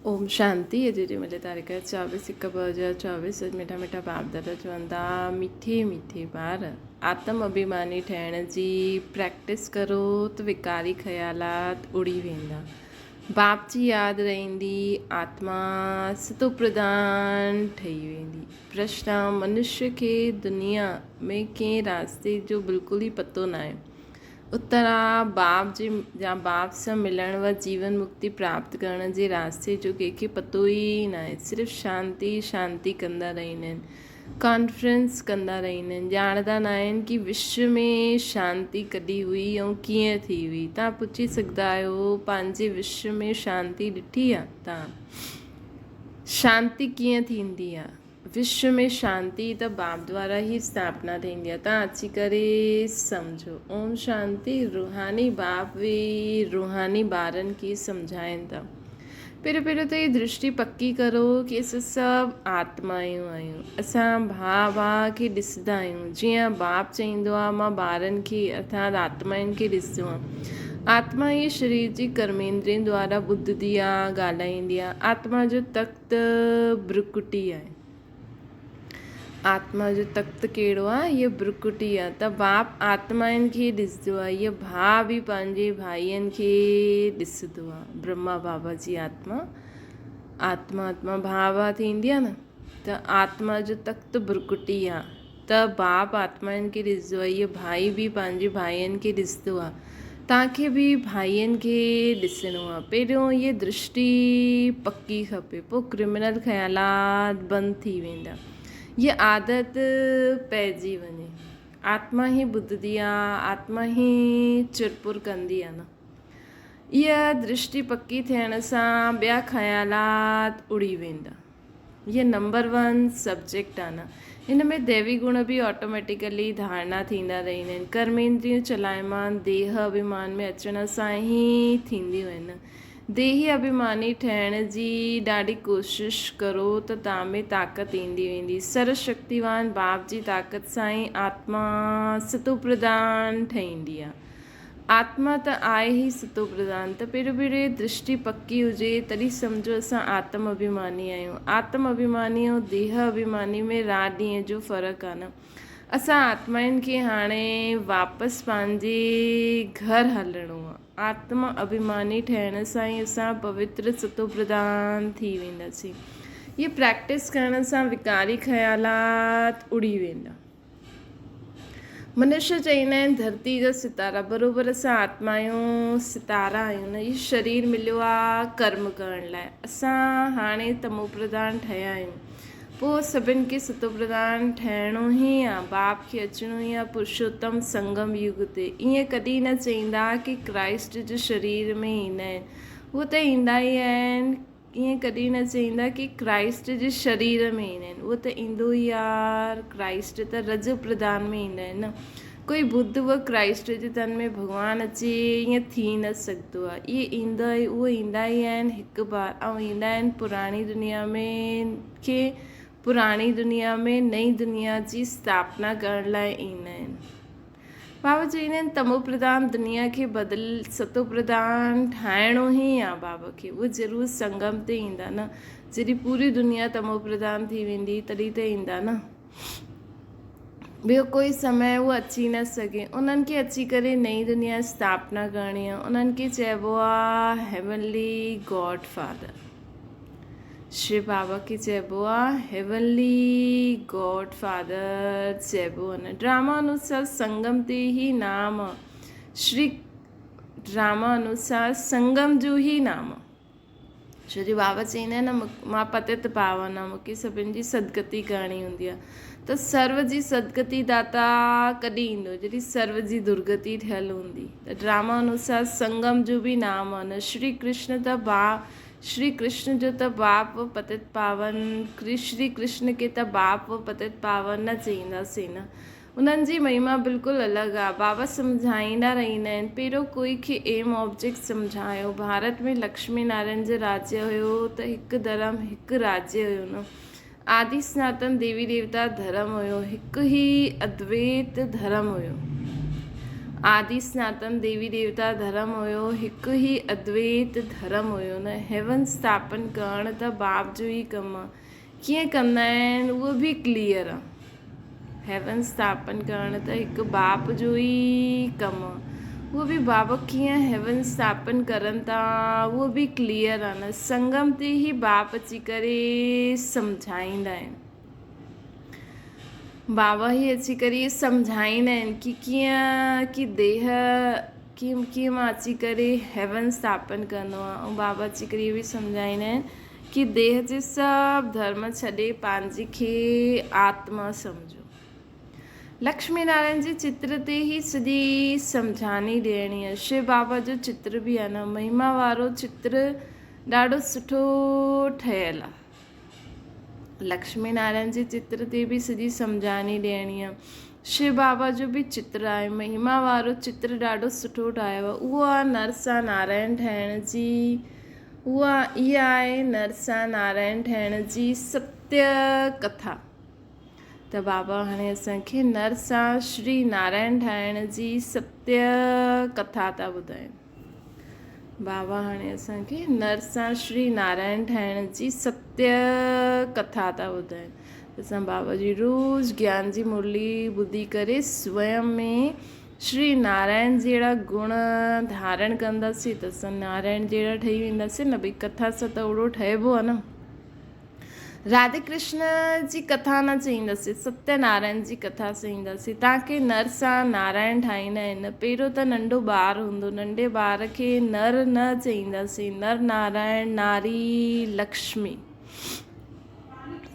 ओम शांति। अॼु जी मिले तारीख़ 24/1/2024। अॼु मिठा मिठा बाप दादा चवनि था मीठे मीठे ॿार आत्म अभिमानी ठहिण जी प्रैक्टिस करो त विकारी ख़्यालात उड़ी वेंदा। बाप जी यादि रहंदी, आत्मा सतो प्रधान ठही वेंदी। प्रश्न: मनुष्य खे दुनिया में कंहिं रास्ते जो बिल्कुलु ई पतो न आहे। उत्तर: बाप सां मिलण व जीवन मुक्ति प्राप्त करण जे रास्ते जो कंहिंखे पतो ई न आहे। सिर्फ़ु शांति शांति कंदा रहंदा आहिनि, कॉन्फ्रेंस कंदा रहंदा आहिनि, ॼाणंदा न आहिनि कि विश्व में शांति कॾहिं हुई ऐं कीअं थी हुई। तव्हां पुछी सघंदा आहियो पंहिंजे विश्व में शांति ॾिठी आहे? तव्हां शांति कीअं थींदी आहे? विश्व में शांति त बाप द्वारा ही स्थापना थींदी आहे। तव्हां अची करे सम्झो। ओम शांति। रूहानी बाप बि रूहानी ॿारनि खे सम्झाइनि था। पहिरियों त ये दृष्टि पक्की करो कि असां सभु आत्मायूं आहियूं। असां भाउ खे ॾिसंदा आहियूं। जीअं बाप चईंदो आहे मां ॿारनि खे अर्थात आत्माउनि खे ॾिसंदो आहे। आत्मा ये शरीर जी कर्मेंद्रियनि द्वारा ॿुधंदी आहे, ॻाल्हाईंदी आहे। आत्मा जो तख़्त ब्रुकुटी आहे। आत्मा जो तख़्त कहिड़ो आहे? इहा ब्रुकुटी आहे। त बाप आत्माउनि खे ॾिसंदो आहे। इहा भाउ बि पंहिंजे भाइयुनि खे ॾिसंदो आहे। ब्रह्मा बाबा जी आत्मा भाउ थींदी आहे न। त आत्मा जो तख़्त ब्रुकुटी आहे। त बाप आत्माउनि खे ॾिसंदो आहे। इहा भाई बि पंहिंजे भाइयुनि खे ॾिसंदो आहे। तव्हांखे बि भाइयुनि खे ॾिसणो आहे। पहिरियों इहा दृष्टि पकी खपे, पोइ क्रिमिनल ख़्यालात बंदि थी वेंदा। ये आदत पइजी वञे। आत्मा ई ॿुधंदी आहे, आत्मा ई चुरपुर कंदी आहे न। इहा दृष्टि पकी थियण सां ॿिया ख़्यालात उड़ी वेंदा। इहा नंबर 1 सब्जेक्ट आहे न। हिन में दैवी गुण बि ऑटोमेटिकली धारणा थींदा रहंदा आहिनि। कर्मेंद्रियूं चलायमान देह अभिमान में अचण सां ई थींदियूं आहिनि। देही अभिमानी ठहिण जी ॾाढी कोशिशि करो त तव्हां में ताक़त ईंदी वेंदी। सर्वशक्तिवान बाप जी ताक़त सां ई आत्मा सतो प्रधान ठहींदी आहे। आत्मा त आहे ई सतो प्रधान। त पहिरियों दृष्टि पक्की हुजे तॾहिं सम्झो असां आत्म अभिमानी आहियूं। आत्म अभिमानी ऐं देह अभिमानी में रात ॾींहं जो फ़र्क़ु आहे न। असां आत्माउनि खे हाणे वापसि पंहिंजे घर हलणो आहे। आत्मा अभिमानी ठहिण सां ई असां पवित्र सतो प्रधान थी वेंदासीं। ये प्रैक्टिस करण सां विकारी ख़्यालात उड़ी वेंदा। मनुष्य चईंदा आहिनि धरती जा सितारा। बराबरि असां आत्मायूं सितारा आहियूं न। इहो शरीर मिलियो आहे कर्म करण लाइ। असां हाणे तमो प्रधान ठहिया आहियूं। पोइ सभिनि खे सतो प्रधान ठहिणो ई आहे। बाप खे अचिणो ई आहे पुरुषोत्तम संगम युग ते। ईअं कॾहिं न चईंदा कि क्राइस्ट जे शरीर में ईंदा आहिनि। उहे त ईंदा ई आहिनि। ईअं कॾहिं न चईंदा कि क्राइस्ट जे शरीर में ईंदा आहिनि। उहो त ईंदो ई आहे। क्राइस्ट त रज प्रधान में ईंदा आहिनि न। कोई बुद्ध व क्राइस्ट जे तन में भॻवानु अचे ईअं थी न सघंदो आहे। उहे ईंदा ई आहिनि हिकु बार ऐं ईंदा आहिनि पुराणी दुनिया में नई दुनिया जी स्थापना करण लाइ ईंदा आहिनि। बाबा चईंदा आहिनि तमो प्रधान दुनिया खे सतो प्रधान ठाहिणो ई आहे। बाबा खे उहे ज़रूरु संगम ते ईंदा न। जॾहिं पूरी दुनिया तमो प्रधान थी वेंदी तॾहिं त ईंदा न। ॿियो कोई समय उहो अची न सघे। उन्हनि खे अची करे नई दुनिया स्थापना करणी आहे। उन्हनि खे चइबो आहे हेवनली गॉड फादर। श्री बाबा खे चइबो आहे हेवनली गॉड फादर चइबो आहे न। ड्रामा अनुसार संगम ते ई नाम श्री ड्रामा अनुसार संगम जो ई नाम। छोजो बाबा चईंदा आहिनि न मां पतित पावन आहे, मूंखे सभिनि जी सदगति करणी हूंदी आहे। त सर्व जी सदगति दाता कॾहिं ईंदो? जॾहिं सर्व जी दुर्गति थियल हूंदी। त ड्रामा अनुसार संगम जो बि नाम आहे न। श्री कृष्ण जो त बाप पतित पावन। श्री कृष्ण खे त बाप पतित पावन न चईंदासीं न। उन्हनि जी महिमा बिल्कुलु अलॻि आहे। बाबा सम्झाईंदा रहंदा आहिनि। पहिरियों कोई खे एम ऑब्जेक्ट सम्झायो। भारत में लक्ष्मी नारायण जो राज्य हुयो त हिकु धर्म हिकु राज्य हुयो न। आदि सनातन देवी देवता धर्म हुयो। हिकु ई अद्वैत धर्म हुयो। आदि सनातन देवी देवता धर्म हुयो, हिकु ई अद्वैत धर्म हुयो न। हेवन स्थापन करणु त बाप जो ई कमु आहे। कीअं कंदा आहिनि उहो बि क्लियर आहे। हेवन स्थापन करणु त हिकु बाप जो ई कमु आहे। उहो बि बाबा कीअं हेवन स्थापन करनि था उहो बि क्लियर आहे न। संगम ते ई बाप अची करे सम्झाईंदा आहिनि। बाबा ई अची करे सम्झाईंदा आहिनि कि कीअं कि देह कीअं मां अची करे हेवन स्थापन करिणो आहे। ऐं बाबा अची करे इहो बि सम्झाईंदा आहिनि कि देह जे सभु धर्म छॾे पंहिंजे खे आत्मा सम्झो। लक्ष्मी नारायण जे चित्र ते ई सॼी सम्झानी ॾियणी आहे। शिव बाबा जो चित्र बि आहे न, महिमा वारो चित्र ॾाढो सुठो ठहियलु आहे। लक्ष्मी नारायण जे चित्र ते बि सॼी सम्झानी ॾियणी आहे। शिव बाबा जो बि चित्र आहे, महिमा वारो चित्र ॾाढो सुठो ठाहियो आहे। उहो आहे नर सां नारायण ठहिण जी, इहा आहे नर सां नारायण ठहिण जी सत्य कथा। त बाबा हाणे असांखे नर सां श्री नारायण ठाहिण जी सत्य कथा था ॿुधाइनि। बाबा हाणे असांखे नर सां श्री नारायण ठाहिण जी सत्य कथा था ॿुधाइनि। असां बाबा जी रोज़ ज्ञान जी मुरली ॿुधी करे स्वयं में श्री नारायण जहिड़ा गुण धारण कंदासीं त असां नारायण जहिड़ा ठही वेंदासीं न। भई कथा सां त ओड़ो ठहिबो आहे न। राधे कृष्ण जी कथा न चईंदासीं, सत्यनारायण जी कथा चईंदासीं। तव्हांखे नर सां नारायण ठाहींदा आहिनि। पहिरियों त नंढो ॿारु हूंदो, नंढे ॿार खे नर न चईंदासीं। नर नारायण नारी लक्ष्मी,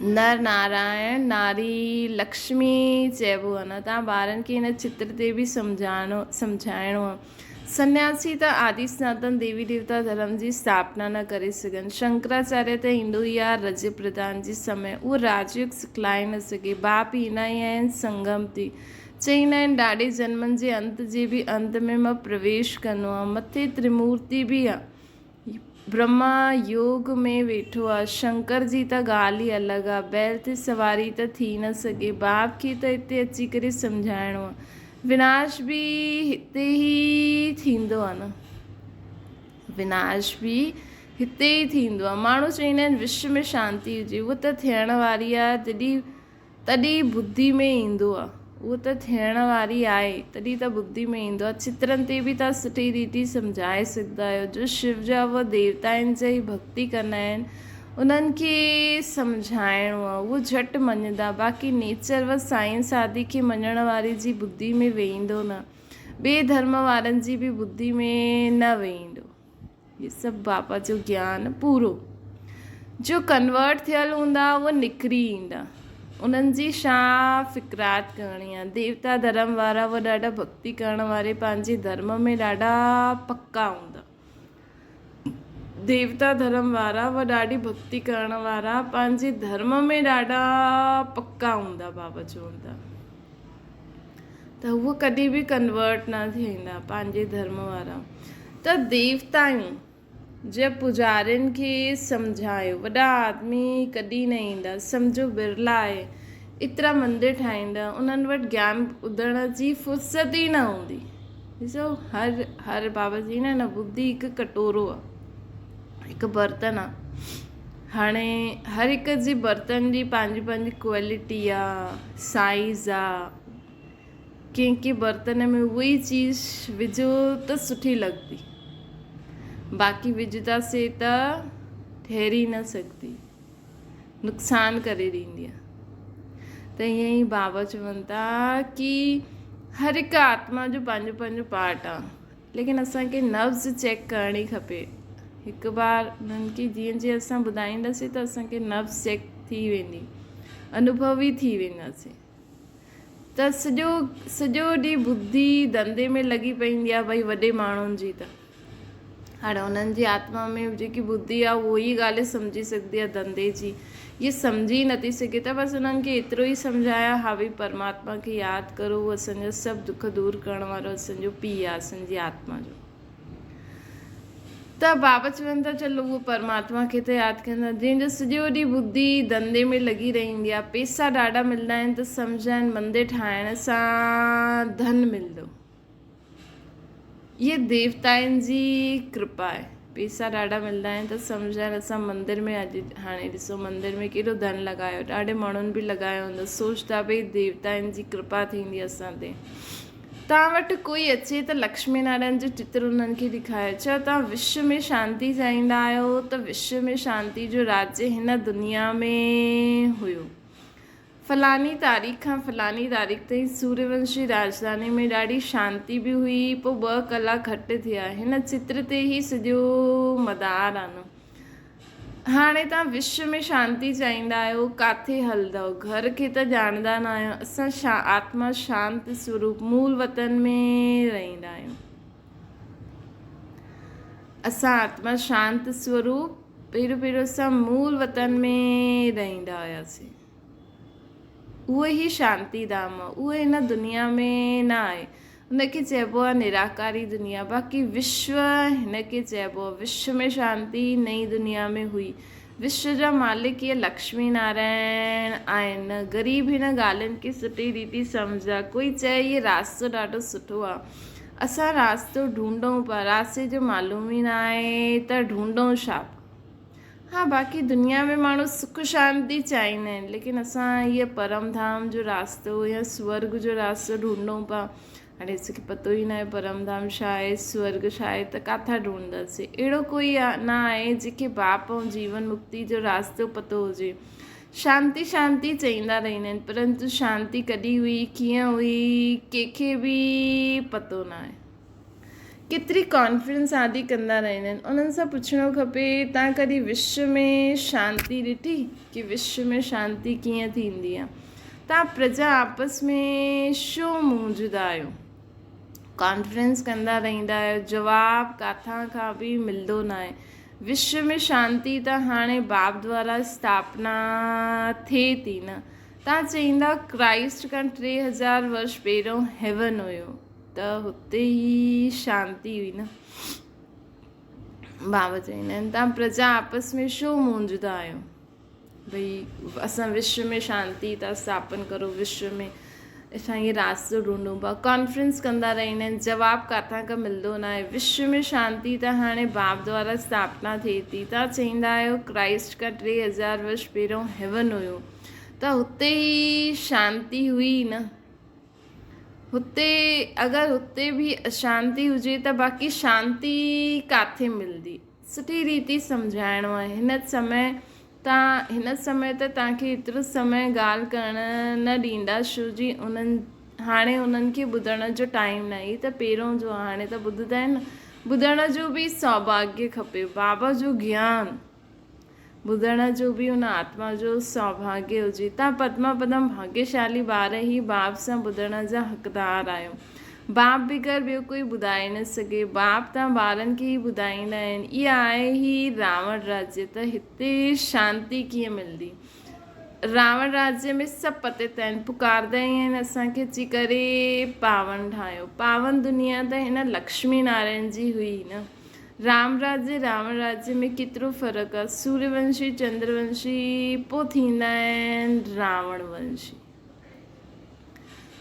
नर नारायण नारी लक्ष्मी चइबो आहे न। तव्हां ॿारनि खे हिन चित्र ते बि सम्झाइणो आहे। सन्यासी त आदि सनातन देवी देवता धर्म जी स्थापना न करे सघनि। शंकराचार्य त ईंदो ई आहे रज प्रदान जे समय, उहो राजयोग सिखलाए न सघे। बाप ईंदा ई आहिनि संगम ते, चईंदा आहिनि ॾाढे जन्मनि जे अंत जे बि अंत में मां प्रवेश कंदो आहे। मथे त्रिमूर्ति बि आहे, ब्रह्मा योग में वेठो आहे। शंकर जी त ॻाल्हि ई अलॻि आहे, बैल ते सवारी त थी न सघे। बाप खे त हिते अची करे सम्झाइणो आहे। विनाश बि हिते ई थींदो आहे न, विनाश बि हिते ई थींदो आहे। माण्हू चवंदा आहिनि विश्व में शांती हुजे, उहो त थियण वारी आहे तॾहिं बुद्धि में ईंदो आहे। उहो त थियण वारी आहे तॾहिं त बुद्धि में ईंदो आहे। चित्रनि ते बि तव्हां सुठी रीति सम्झाए सघंदा आहियो। जो शिव जा उहे देवता आहिनि जी भक्ति कंदा आहिनि उन्हनि खे सम्झाइणो आहे, उहो झटि मञंदा। बाक़ी नेचर व साइंस आदि खे मञण वारी जी बुद्धि में वेहींदो न, ॿिए धर्म वारनि जी बि बुद्धि में न वेहींदो। इहे सभु बाबा जो ज्ञान पूरो। जो कन्वर्ट थियल हूंदा उहे निकिरी ईंदा, उन्हनि जी छा फ़िक्रात करणी आहे। देवता धर्म वारा उहे ॾाढा भक्ति करण वारे पंहिंजे धर्म में ॾाढा पक्का हूंदा। देवता धर्म वारा उहे ॾाढी भक्ति करण वारा पंहिंजे धर्म में ॾाढा पक्का हूंदा। बाबा चवंदा त उहो कॾहिं बि कन्वर्ट न थींदा पंहिंजे धर्म वारा। त देवताऊं जे पुजारियुनि खे सम्झायो, वॾा आदमी कॾहिं न ईंदा। सम्झो बिरला आहे, एतिरा मंदर ठाहींदा, उन्हनि वटि ज्ञान ॿुधण जी फ़ुर्सत ई न हूंदी। ॾिसो हर बाबा जी न बुद्धि हिकु कटोरो आहे, हिकु बर्तन आहे। हाणे हर हिक जी बर्तन जी पंहिंजी पंहिंजी क्वालिटी आहे, साइज़ आहे। कंहिं बर्तन में उहा ई चीज़ विझो त सुठी लॻंदी, बाक़ी विझंदासीं त ठहिरी न सघंदी, नुक़सानु करे ॾींदी आहे। त ईअं ई बाबा चवनि था कि हर हिकु आत्मा जो पंहिंजो पंहिंजो पार्ट आहे, लेकिन असांखे नब्ज़ चेक करणी खपे। हिकु बार उन्हनि खे जीअं असां ॿुधाईंदासीं त असांखे नब्ज़ चेक थी वेंदी, अनुभवी थी वेंदासीं। त सॼो ॾींहुं बुद्धि धंधे में लॻी पवंदी आहे भई वॾे माण्हुनि जी। त हाणे उन्हनि जी आत्मा में जेकी बुद्धि आहे उहो ई ॻाल्हि सम्झी सघंदी आहे धंधे जी, इहे सम्झी नथी सघे। त बसि उन्हनि खे एतिरो ई सम्झाया, हा भई परमात्मा खे यादि करो, उहो असांजा सभु दुख दूरि करण वारो असांजो पीउ आहे, असांजी आत्मा जो। त बाबा चवनि था चलो उहो परमात्मा खे त यादि कंदा, जंहिंजो सॼो ॾींहुं बुद्धि धंधे में लॻी रहंदी आहे। पैसा ॾाढा मिलंदा आहिनि त सम्झनि मंदरु ठाहिण सां धन मिलंदो, ये देवताउनि जी कृपा आहे। पैसा ॾाढा मिलंदा आहिनि त सम्झाइनि असां मंदर में अॼु हाणे ॾिसो मंदर में केॾो धन लॻायो, ॾाढे माण्हुनि बि लॻायो हूंदो, सोचता भई देवताउनि जी कृपा थींदी असां ते। तव्हां वटि कोई अचे त लक्ष्मी नारायण जो चित्र उन्हनि खे ॾेखारे, चयो तव्हां विश्व में शांती चाहींदा आहियो त विश्व में शांती जो राज्य हिन दुनिया में हुयो। फलानी तारीख़ खां फलानी तारीख़ ताईं सूर्यवंशी राजधानी में ॾाढी शांती बि हुई, पोइ 2 कलाक घटि थिया, हिन चित्र ते ई सॼो मदार आहे न। हाणे तव्हां विश्व में शांती चाहींदा आहियो, किथे हलंदव? घर खे त ॼाणंदा न आहियो। असां आत्मा शांति स्वरूप मूल वतन में रहंदा आहियूं। असां आत्मा शांति स्वरूप पहिरियों असां मूल वतन में रहंदा हुआसीं। उहो ई शांती धाम आहे, उहो हिन दुनिया में न आहे। हुनखे चइबो आहे निराकारी दुनिया। बाक़ी विश्व हिनखे चइबो आहे, विश्व में शांती नई दुनिया में हुई। विश्व जा मालिक इहे लक्ष्मी नारायण आहिनि। ग़रीब हिन ॻाल्हियुनि खे सुठी रीति सम्झा। कोई चए इहे रास्तो ॾाढो सुठो आहे, असां रास्तो ढूंढूं पिया, रास्ते जो मालूम ई न आहे त ढूंढूं छा। हाँ, बाक़ी दुनिया में माण्हू सुख शांती चाहींदा आहिनि, लेकिन असां इहे परम धाम जो रास्तो या स्वर्ग जो रास्तो ढूंढूं पिया। हाणे असांखे पतो ई न आहे परम धाम छा आहे, स्वर्ग छा आहे, त किथां ढूंढंदासीं? अहिड़ो कोई न आहे जंहिंखे बाप ऐं जीवन मुक्ति जो रास्तो पतो हुजे। शांती शांती चईंदा रहंदा आहिनि, परंतु शांती कॾहिं हुई, कीअं हुई, कंहिंखे बि पतो न आहे। केतिरी कॉन्फ्रेंस आदि कंदा रहंदा आहिनि, उन्हनि सां पुछणो खपे तव्हां कॾहिं विश्व में शांती ॾिठी कि विश्व में शांती कीअं थींदी आहे? तव्हां प्रजा आपस में छो मूंझदा आहियो? कॉन्फ्रेंस कंदा रहंदा आहियो, जवाबु किथां खां बि मिलंदो न आहे। विश्व में शांती त हाणे बाप द्वारा स्थापना थिए थी न। तव्हां चईंदा क्राइस्ट खां 3000 वर्ष पहिरियों हेवन हुयो, त हुते ई शांती हुई न। बाबा चईंदा आहिनि तव्हां प्रजा आपस में छो मूंझदा आहियो? भई असां विश्व में शांती था स्थापन करो, विश्व में असां इहे रास्तो ढूंढूं पिया। कॉन्फ्रेंस कंदा रहंदा आहिनि, जवाबु किथां खां मिलंदो न आहे। विश्व में शांती त हाणे बाप द्वारा स्थापना थिए थी। तव्हां चईंदा आहियो क्राइस्ट खां 3000 वर्ष पहिरियों हेवन हुयो, त हुते ई शांती हुई न। हुते अगरि हुते बि अशांती हुजे त बाक़ी शांती किथे मिलंदी? सुठी रीति सम्झाइणो आहे। हिन समय त तव्हांखे एतिरो समय ॻाल्हि करणु न ॾींदा, छो जी हाणे उन्हनि खे ॿुधण जो टाइम न आहे। त पहिरों जो हाणे त ॿुधंदा आहिनि, ॿुधण जो बि सौभाग्य खपे। बाबा जो ज्ञान ॿुधण जो बि उन आत्मा जो सौभाग्य हुजे। तव्हां पद्मा पदम भाग्यशाली ॿार ई बाप सां ॿुधण जा हक़दार आहियो। बाप बग़ैर ॿियो कोई ॿुधाए न सघे। बाप तव्हां ॿारनि खे ई ॿुधाईंदा आहिनि। इहा आहे ई रावण राज्य। त हिते शांती कीअं मिलंदी? रावण राज्य में सभु पतित आहिनि, पुकारंदा ई आहिनि असांखे अची करे पावन ठाहियो। पावन दुनिया त हिन लक्ष्मी नारायण जी हुई न। राम राज्य रावण राज्य में केतिरो फ़र्क़ु आहे। सूर्यवंशी चंद्रवंशी पोइ थींदा आहिनि रावण वंशी।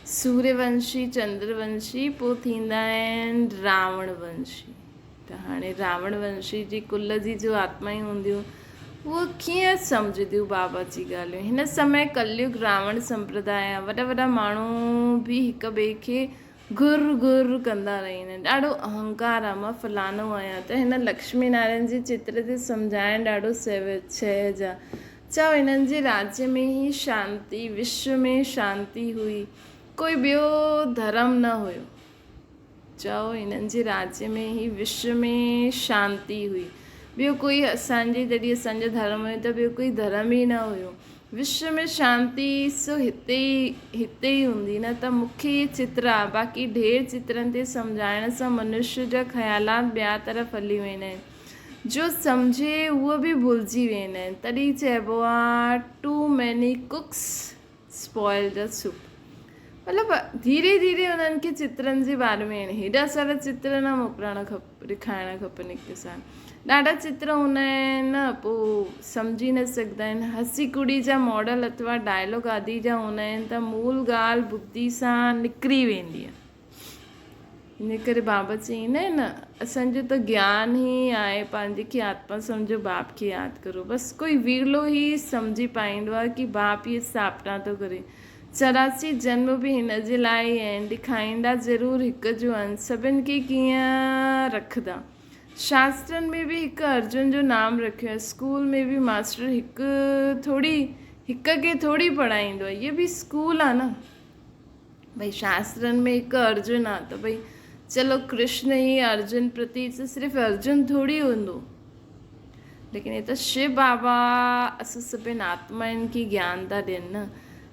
सूर्यवंशी चंद्रवंशी पोइ थींदा आहिनि रावण वंशी। त हाणे रावण वंशी जी कुल जी जो आत्मायूं हूंदियूं, उहो कीअं सम्झंदियूं बाबा जी ॻाल्हियूं? हिन समय कलयुग रावण संप्रदाय आहे। वॾा वॾा माण्हू बि हिक ॿिए खे घुर घुर कंदा रहंदा आहिनि। ॾाढो अहंकार आहे, मां फलानो आहियां। त हिन लक्ष्मी नारायण जे चित्र ते सम्झाइणु ॾाढो सहज आहे। चओ हिननि जे राज्य में ई शांती, विश्व में शांति हुई, कोई ॿियो धर्म न हुयो। चओ हिननि जे राज्य में ई विश्व में शांती हुई, ॿियो कोई असांजे जॾहिं असांजो धर्म हुयो त ॿियो कोई धर्म ई न हुयो। विश्व में शांती सो हिते ई हूंदी न। त मूंखे इहे चित्र आहे, बाक़ी ढेर चित्रनि ते सम्झाइण सां मनुष्य जा ख़्यालात ॿिया तरफ़ हली वेंदा आहिनि। जो सम्झे उहो बि भुलिजी वेंदा आहिनि। तॾहिं चइबो आहे too many cooks spoil the soup. मतिलबु धीरे धीरे उन्हनि खे चित्रनि जे बारे में आहिनि। हेॾा सारा चित्र न मोकिलणु ॾेखारणु खपनि हिकु साण। ॾाढा चित्र हूंदा आहिनि न, पोइ सम्झी न सघंदा आहिनि। हसी कुड़ी जा मॉडल अथवा डायलॉग आदि जा हूंदा आहिनि, त मूल ॻाल्हि बुद्धि सां निकिरी वेंदी आहे। इन करे बाबा चईंदा आहिनि न, असांजो त ज्ञान ई आहे पंहिंजे खे आत्मा सम्झो, बाप खे यादि करो। बसि कोई विरलो ई सम्झी पाईंदो आहे कि बाप इहे स्थापना थो करे। 84 जन्म बि हिन जे लाइ ई आहिनि, ॾेखारींदा ज़रूरु हिकु जो आहिनि, सभिनि खे कीअं रखंदा। शास्त्रनि में बि हिकु अर्जुन जो नाम रखियो आहे। स्कूल में बि मास्टर हिक खे थोड़ी पढ़ाईंदो आहे, इहे बि स्कूल आहे न भई। शास्त्रनि में हिकु अर्जुन आहे त भई चलो कृष्ण ही अर्जुन प्रति त सिर्फ़ु अर्जुन थोड़ी हूंदो, लेकिन ये त शिव बाबा असां सभिनि आत्माउनि खे ज्ञान था ॾियनि न।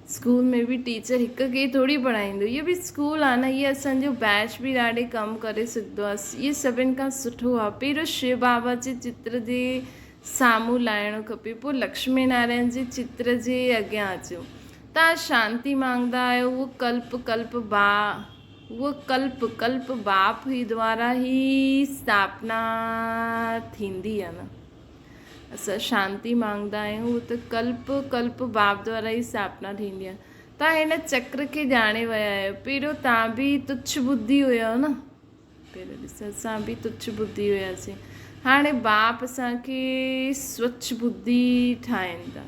स्कूल में बि टीचर हिक खे थोड़ी पढ़ाईंदो, इहो बि स्कूल आहे न। इहे असांजो बैच बि ॾाढे कमु करे सघंदो आहे। इहे सभिनि खां सुठो आहे। पहिरियों शिव बाबा जे चित्र जे साम्हूं लाहिणो खपे, पोइ लक्ष्मी नारायण जे चित्र जे अॻियां अचो। तव्हां शांती मांगदा आहियो, उहो कल्प बाप ही द्वारा ही स्थापना थींदी आहे न। असां शांती मांगदा आहियूं, उहो त कल्प बाप द्वारा ही स्थापना थींदी आहे। तव्हां हिन चक्र खे ॼाणे विया आहियो। पहिरियों तव्हां बि तुच्छ बुद्धि हुयो न, पहिरियों ॾिसो असां बि तुच्छ बुद्धि हुयासीं। हाणे बाप असांखे स्वच्छ बुद्धि ठाहिनि था।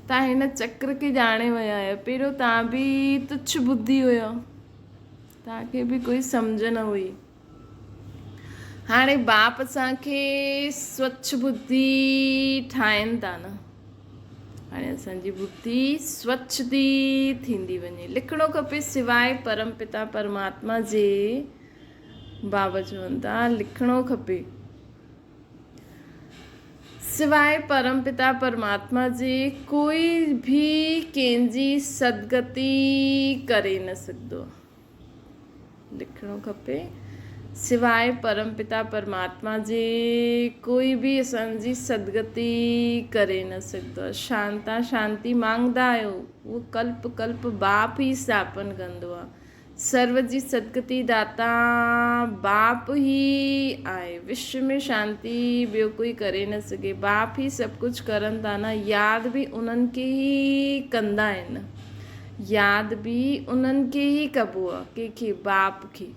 तव्हां हिन चक्र खे ॼाणे विया आहियो। पहिरियों तव्हां बि तुच्छ बुद्धि हुयो, तव्हांखे बि कोई सम्झ न हुई। हाणे बाप असांखे स्वच्छ बुद्धि ठाहिनि था न। हाणे असांजी बुद्धि स्वच्छ थी थींदी वञे। लिखणो खपे सिवाय परमपिता परमात्मा जे, बाबा चवनि था लिखणो खपे सिवाय परमपिता परमात्मा जे कोई भी कंहिंजी सदगति करे न सघंदो। लिखणो खपे सिवाय परमपिता परमात्मा जे कोई भी असांजी सदगति करे न सघंदो। शांती मांगदा आहियो, उहो कल्प बाप ही स्थापन कंदो आहे। सर्व जी सदगति दाता बाप ही आहे। विश्व में शांती ॿियो कोई करे न सघे। बाप ही सभु कुझु करनि था न। यादि बि उन्हनि खे ही कंदा आहिनि, यादि बि उन्हनि खे ही कबो आहे। कंहिंखे? बाप खे।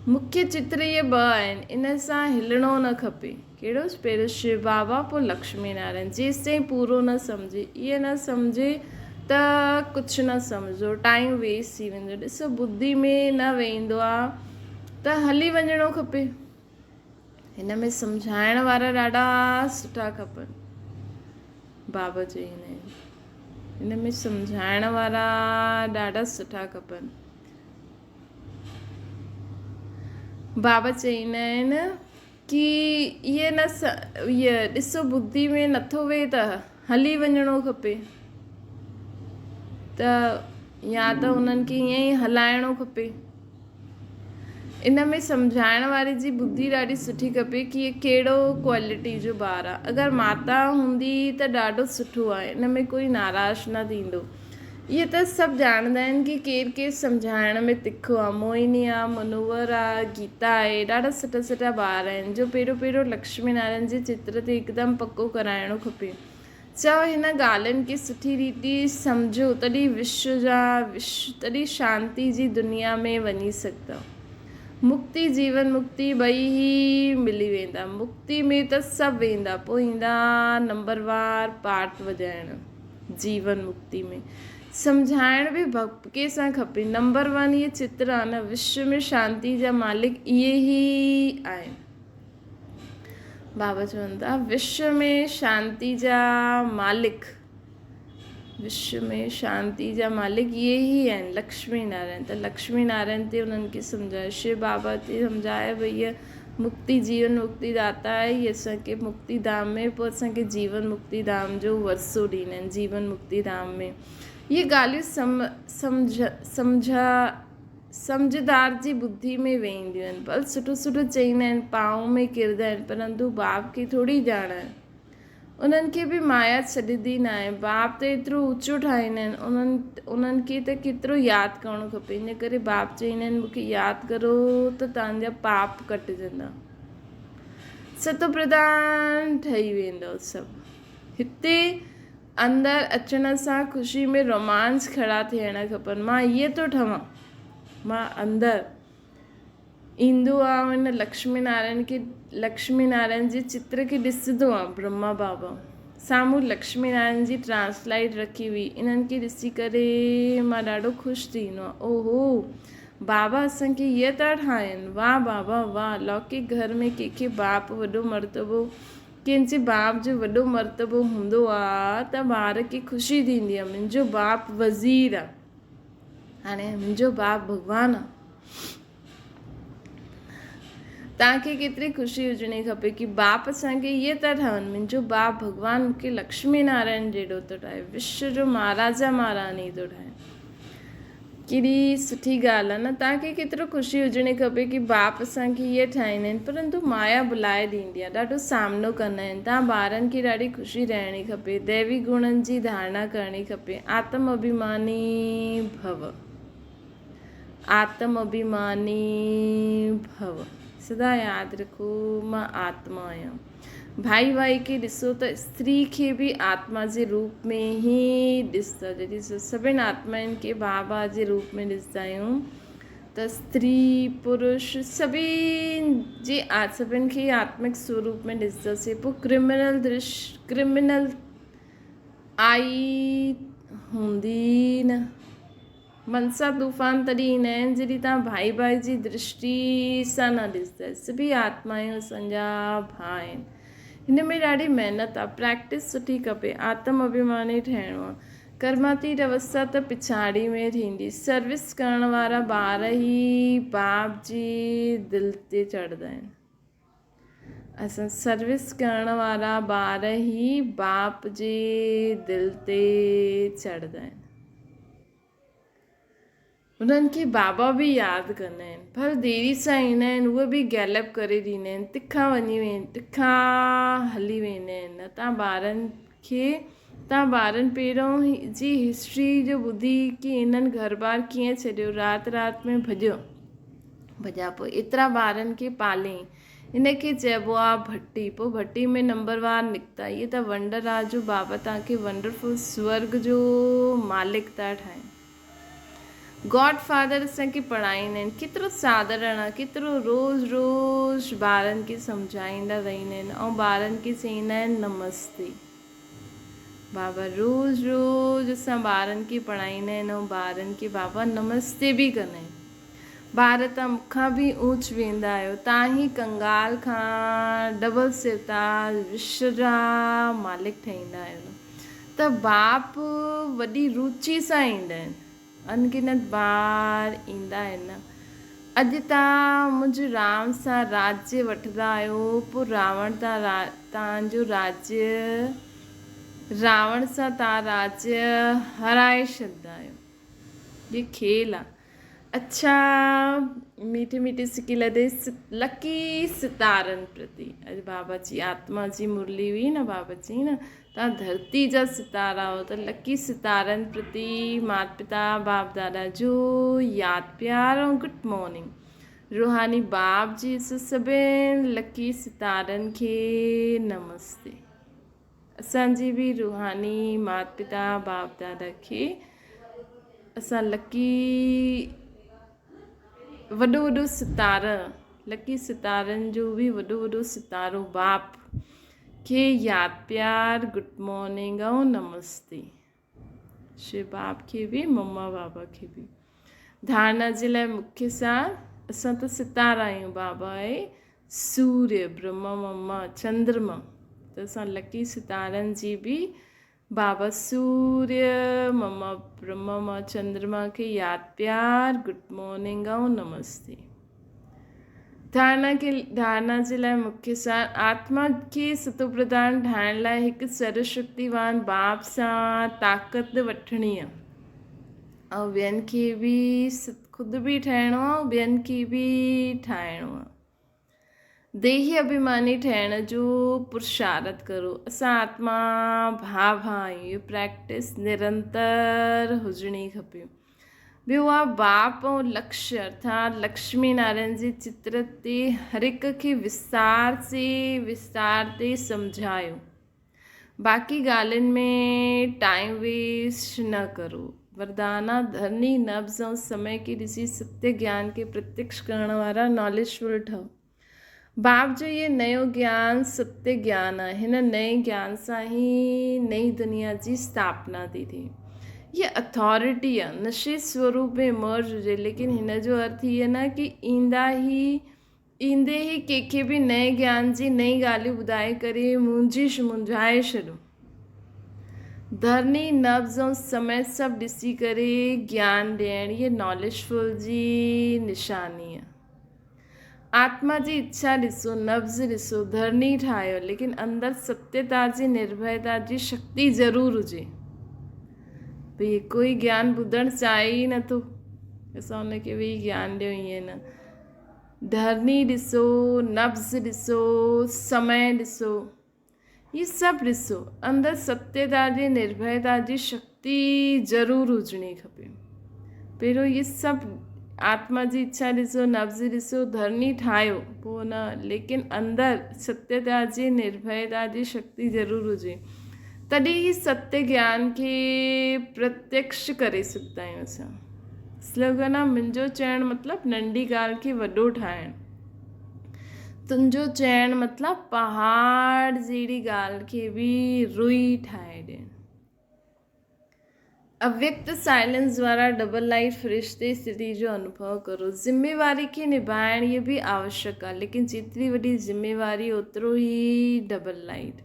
मुख्य चित्र इहे 2 आहिनि, इन सां हिलणो न खपे। कहिड़ो? पहिरियों शिव बाबा, पोइ लक्ष्मी नारायण। जेसि ताईं पूरो न सम्झे, इहे न सम्झे त कुझु न सम्झो, टाइम वेस्ट थी वेंदो। ॾिसो बुद्धि में न वेंदो आहे त हली वञिणो खपे। हिन में सम्झाइण वारा ॾाढा सुठा खपनि, बाबा चईंदा आहिनि। हिन में सम्झाइण वारा ॾाढा सुठा खपनि। बाबा चईंदा आहिनि कि इहे ॾिसो बुद्धि में नथो वेहे त हली वञिणो खपे, त या त उन्हनि खे ईअं ई हलाइणो खपे। इन में सम्झाइण वारी जी बुद्धि ॾाढी सुठी खपे कि इहे कहिड़ो क्वालिटी जो ॿारु आहे। अगरि माता हूंदी त ॾाढो सुठो आहे, इन में कोई नाराज़ न थींदो। इहे त सभु ॼाणंदा आहिनि कि केरु सम्झाइण में तिखो आहे। मोहिनी आहे, मनोवर आहे, गीता आहे, ॾाढा सुठा ॿार आहिनि जो पहिरियों लक्ष्मी नारायण जे चित्र ते हिकदमि पको कराइणो खपे। चओ हिन ॻाल्हियुनि खे सुठी रीति सम्झो, तॾहिं शांती जी दुनिया में वञी सघंदा। मुक्ति जीवन मुक्ति ॿई ही मिली वेंदा। मुक्ति में त सभु वेंदा, पोइ ईंदा नंबरवार पार्ट वॼाइण। जीवन मुक्ति में सम्झाइण बि भपके सां खपे। नंबर 1 इहे चित्र आहे न, विश्व में शांती जा मालिक इहे ई आहिनि। बाबा चवनि था विश्व में शांती जा मालिक इहे ई आहिनि, लक्ष्मी नारायण। त लक्ष्मी नारायण ते उन्हनि खे सम्झायो, शिव बाबा ते सम्झायो भई हीअ मुक्ति जीवन मुक्ति दाता आहे, हीअ असांखे मुक्ति धाम में, पोइ असांखे जीवन मुक्ति धाम जो वरसो ॾींदा आहिनि। जीवन मुक्ति धाम में इहे ॻाल्हियूं सम्झदार जी बुद्धि में वेंदियूं आहिनि। भले सुठो चईंदा आहिनि, पांव में किरंदा आहिनि, परंतु बाप खे थोड़ी ॼाण आहे। उन्हनि खे बि माया छॾंदी न आहे। बाप त एतिरो ऊचो ठाहींदा आहिनि, उन्हनि खे त केतिरो यादि करणो खपे। इन करे बाप चईंदा आहिनि मूंखे यादि करो त तव्हांजा पाप कटिजंदा, सतो प्रधान ठही वेंदव सभु। हिते अंदरि अचण सां ख़ुशी में रोमांस खड़ा थियणा खपनि। मां ईअं थो ठहां, मां अंदरि ईंदो आहे हिन लक्ष्मी नारायण जे चित्र खे ॾिसंदो आहे ब्रह्मा बाबा। साम्हूं लक्ष्मी नारायण जी ट्रांसलाइट रखी हुई। इन्हनि खे ॾिसी करे मां ॾाढो ख़ुशि थी वेंदो आहे। ओहो, बाबा असांखे इहे था ठाहिनि, वाह बाबा वाह। लौकिक घर में कंहिंखे बाप वॾो मर्तबो, कंहिंजे बाप जो वॾो मर्तबो हूंदो आहे त ॿार खे ख़ुशी थींदी आहे, मुंहिंजो बाप वज़ीर आहे, हाणे मुंहिंजो बाप भॻवानु आहे। तव्हांखे केतिरी ख़ुशी हुजणी खपे कि बाप असांखे इहे था ठहनि, मुंहिंजो बाप भॻवानु मूंखे लक्ष्मी नारायण जहिड़ो थो ठाहे, विश्व जो महाराजा महारानी थो ठाहे। केॾी सुठी ॻाल्हि आहे न। तव्हांखे केतिरो ख़ुशी हुजणी खपे कि बाप असांखे इहे ठाहींदा आहिनि, परंतु माया बुलाए ॾींदी आहे, ॾाढो सामनो कंदा आहिनि। तव्हां ॿारनि खे ॾाढी ख़ुशी रहणी खपे, दैवी गुणनि जी धारणा करणी खपे। आत्म अभिमानी भव, आत्म अभिमानी भव, सदा यादि रखो मां आत्मा आहियां। भाई खे ॾिसो त स्त्री खे बि आत्मा जे रूप में ई ॾिसंदा। जॾहिं सभिनि आत्माउनि खे बाबा जे रूप में ॾिसंदा आहियूं त स्त्री पुरुष सभिनि खे आत्मिक स्वरूप में ॾिसंदासीं। पोइ क्रिमिनल आई हूंदी न। मनसा तूफ़ान तॾहिं ईंदा आहिनि जॾहिं तव्हां भाई जी दृष्टि सां न ॾिसंदा। सभी आत्मायूं असांजा भाउ आहिनि। हिन में ॾाढी महिनत आहे, प्रैक्टिस सुठी खपे। आत्म अभिमानी ठहिणो आहे। कर्मातीत अवस्था त पिछाड़ी में थींदी। सर्विस करण वारा ॿार ई बाप जी दिलि ते चढ़ंदा आहिनि। असां सर्विस करण वारा ॿार ई बाप जे दिलि ते चढ़ंदा आहिनि। उन्हनि खे बाबा बि यादि कंदा आहिनि, पर देरी सां ईंदा आहिनि। उहे बि गैलप करे ॾींदा आहिनि, तिखा हली वेंदा आहिनि। तव्हां ॿारनि पहिरों जी हिस्ट्री जो ॿुधी कि इन्हनि घर बार कीअं छॾियो, राति में भॼा पोइ एतिरा ॿारनि खे पालियईं। इनखे चइबो आहे भट्टी। पोइ भट्टी में नंबरवार निकिता। इहे त वंडर आहे जो बाबा तव्हांखे वंडरफुल स्वर्ग जो मालिक था ठाहिनि। गॉड फादर असांखे पढ़ाईंदा आहिनि। केतिरो साधारण आहे, केतिरो रोज़ ॿारनि खे सम्झाईंदा रहंदा आहिनि ऐं ॿारनि खे चईंदा आहिनि नमस्ते। बाबा रोज़ असां ॿारनि खे पढ़ाईंदा आहिनि ऐं ॿारनि खे बाबा नमस्ते बि कंदा आहिनि। ॿार तव्हां मूंखां बि ऊच वेंदा आहियो, तव्हां ई कंगाल खां डबल सिरताज विश्व जा मालिक ठहींदा आहियो। त बाप वॾी रुचि सां ईंदा आहिनि, अनगिनत बार ईंदा आहिनि। अॼु तव्हां मुंहिंजे राम सां राज्य वठंदा आहियो, पोइ रावण सां तव्हां राज्य हराए छॾंदा आहियो। ये खेल आहे। अच्छा, मीठी सिकी लदे लकी सितारनि प्रति। अॼु बाबा जी आत्मा जी मुरली हुई न, बाबा जी न तव्हां धरती जा सितारा हो, त लकी सितारनि प्रति माता पिता बाप दादा जो यादि प्यार ऐं गुड मॉर्निंग। रूहानी बाप जी सभिनि लकी सितारनि खे नमस्ते। असांजी बि रूहानी माता पिता बाप दादा खे असां वॾो सितारा, लकी सितारनि जो बि वॾो सितारो बाप खे यादि प्यार गुड मॉर्निंग ऐं नमस्ते। शिव बाप खे बि मम्मा बाबा खे बि। धारणा जे लाइ मुख्य सार, असां त सितारा आहियूं। बाबा आहे सूर्य, ब्रह्मा मम्मा चंद्रमा। त असां लकी सितारनि जी बि बाबा सूर्य, मम्मा ब्रह्मा मां चंद्रमा खे यादि प्यार गुड मॉर्निंग ऐं नमस्ते। धारणा जे लाइ मुख्य सार, आत्मा खे सतो प्रधान ठाहिण लाइ हिकु सर्वशक्तिवान बाप सां ताक़त वठणी आहे ऐं ॿियनि खे बि ख़ुदि बि ठहिणो आहे ऐं ॿियनि खे बि ठाहिणो आहे। देही अभिमानी ठहिण जो पुरुषार्थ करो। असां आत्मा भाउ आहियूं। इहो प्रैक्टिस निरंतर हुजणी खपे। ॿियो आहे बाप ऐं लक्ष्य, अर्थात लक्ष्मी नारायण जे चित्र ते हर हिक खे विस्तार ते सम्झायो। बाक़ी ॻाल्हियुनि में टाइम वेस्ट न करो। वरदाना धरनी नब्ज़ ऐं समय खे ॾिसी सत्य ज्ञान खे प्रत्यक्ष करण वारा नॉलेजफुल ठहो। बाप जो ये नयो ज्ञान सत्य ज्ञान आहे। हिन नए ज्ञान सां ई नई दुनिया जी स्थापना थी थिए। ये अथॉरिटी आहे, नशे स्वरूप में मर्ज हुजे, लेकिन हिन जो अर्थ इहे न कि ईंदे ई कंहिंखे बि नए ज्ञान जी नई ॻाल्हियूं ॿुधाए करे मुंझाए छॾो। धरनी नब्ज़ ऐं समय सभु ॾिसी करे ज्ञान ॾियण, ये नॉलेजफुल जी निशानी आहे। आत्मा जी इच्छा ॾिसो, नब्ज़ ॾिसो, धरनी ठाहियो, लेकिन अंदरि सत्यता जी निर्भयता जी शक्ति ज़रूरु हुजे। भई कोई ज्ञान ॿुधणु चाहे ई नथो, असां हुनखे वेही ज्ञान ॾियूं, ईअं न। धरनी ॾिसो, नब्ज़ ॾिसो, समय ॾिसो, ये सभु ॾिसो, अंदरि सत्यता जी निर्भयता जी शक्ति ज़रूरु हुजणी खपे। पहिरियों ये सभु आत्मा जी इच्छा ॾिसो, नब्ज़ ॾिसो, धरनी ठाहियो, पोइ न, लेकिन अंदरि सत्यता जी निर्भयता जी शक्ति ज़रूरु हुजे, तॾहिं ही सत्य ज्ञान खे प्रत्यक्ष करे सघंदा आहियूं असां। स्लोगन आहे, मुंहिंजो चइणु मतिलबु नंढी ॻाल्हि खे वॾो ठाहिणु, तुंहिंजो चइणु मतिलबु पहाड़ जहिड़ी ॻाल्हि खे बि रुई ठाहे ॾियणु। अव्यक्त साइलेंस द्वारा डबल लाइट फ़रिश्ते स्थिति जो अनुभव करो। ज़िम्मेवारी खे निभाइण इहे बि आवश्यक आहे, लेकिन जेतिरी वॾी ज़िम्मेवारी ओतिरो ई डबल लाइट।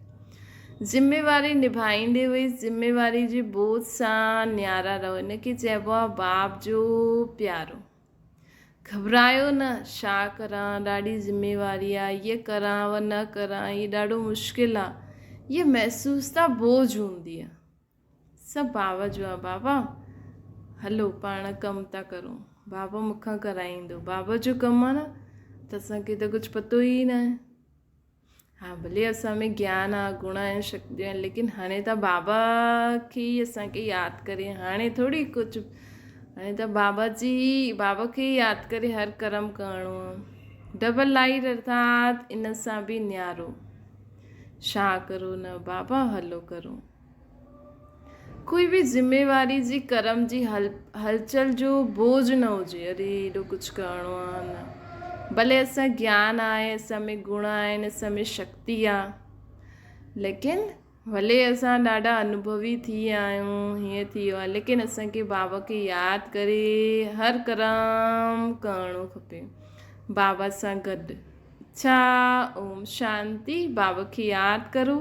ज़िम्मेवारी निभाईंदे हुए ज़िम्मेवारी जे बोझ सां न्यारा रहो, इनखे चइबो आहे बाप जो प्यारो। घबरायो न, छा करां, ॾाढी ज़िम्मेवारी आहे, इहा करां व न करां, इहा ॾाढो मुश्किल आहे, इहा महसूस त बोझ हूंदी आहे। सभु बाबा जो आहे। बाबा हलो पाण कमु था करूं, बाबा मूंखां कराईंदो, बाबा जो कमु आहे न, त असांखे त कुझु पतो ई न आहे। हा भले असां में ज्ञान आहे, गुण आहिनि, शक्तियूं आहिनि, लेकिन हाणे त बाबा खे ई असांखे यादि करे, हाणे थोरी कुझु, हाणे त बाबा खे ई यादि करे हर कर्म करिणो आहे। डबल लाइट अर्थात इन सां बि न्यारो, छा करो न, बाबा हलो करो। कोई भी ज़िम्मेवारी जी कर्म जी हलचल जो बोझ न हुजे, अरे एॾो कुझु करिणो आहे न। भले असां ज्ञान आहे, असां में गुण आहिनि, असां में शक्ति आहे, लेकिन भले असां ॾाढा अनुभवी थी विया आहियूं, हीअं थी वियो आहे, लेकिन असांखे बाबा खे यादि करे हर कर्म करिणो खपे बाबा सां गॾु। अच्छा, ओम शांति। बाबा खे यादि करो,